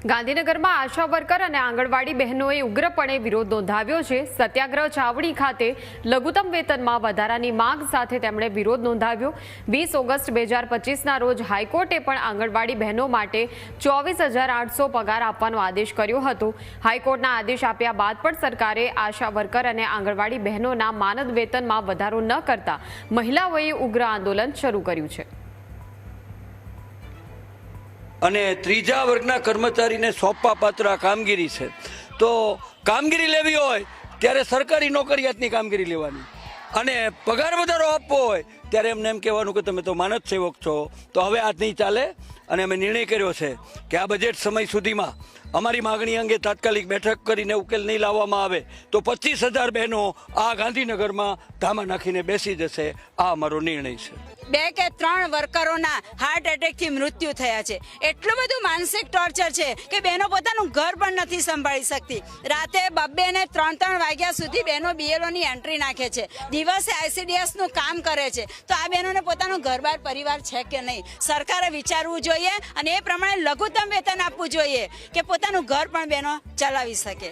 ગાંધીનગરમાં આશા વર્કર અને આંગણવાડી બહેનોએ ઉગ્રપણે વિરોધ નોંધાવ્યો છે। સત્યાગ્રહ છાવણી ખાતે લઘુત્તમ વેતનમાં વધારાની માંગ સાથે તેમણે વિરોધ નોંધાવ્યો। 20 ઓગસ્ટ 2025ના રોજ હાઈકોર્ટે પણ આંગણવાડી બહેનો માટે 24,800 પગાર આપવાનો આદેશ કર્યો હતો। હાઈકોર્ટના આદેશ આપ્યા બાદ પણ સરકારે આશા વર્કર અને આંગણવાડી બહેનોના માનદ વેતનમાં વધારો ન કરતા મહિલાઓએ ઉગ્ર આંદોલન શરૂ કર્યું છે। અને ત્રીજા વર્ગના કર્મચારીને સોંપવા પાત્ર કામગીરી છે, તો કામગીરી લેવી હોય ત્યારે સરકારી નોકરિયાતની કામગીરી લેવાની, અને પગાર વધારો આપવો હોય ત્યારે એમને એમ કહેવાનું કે તમે તો માનદ સેવક છો। તો હવે આ નહીં ચાલે, અને અમે નિર્ણય કર્યો છે કે આ બજેટ સમય સુધીમાં અમારી માગણી અંગે તાત્કાલિક બેઠક કરીને ઉકેલ નહીં લાવવામાં આવે તો 25,000 બહેનો આ ગાંધીનગરમાં ધામા નાખીને બેસી જશે। આ અમારો નિર્ણય છે। 2 કે 3 વર્કરોના હાર્ટ એટેકથી મૃત્યુ થયા છે। એટલું બધું માનસિક ટોર્ચર છે કે બહેનો પોતાનું ઘર પણ નથી સંભાળી શકતી। રાતે 2 ને 3 વાગ્યા સુધી બહેનો બીએલઓની એન્ટ્રી નાખે છે, દિવસે આઈસીડીએસનું કામ કરે છે। તો આ બહેનોને પોતાનું ઘરબાર પરિવાર છે કે નહીં, સરકારે વિચારવું જોઈએ અને એ પ્રમાણે લઘુત્તમ વેતન આપવું જોઈએ કે પોતાનું ઘર પણ બહેનો ચલાવી શકે।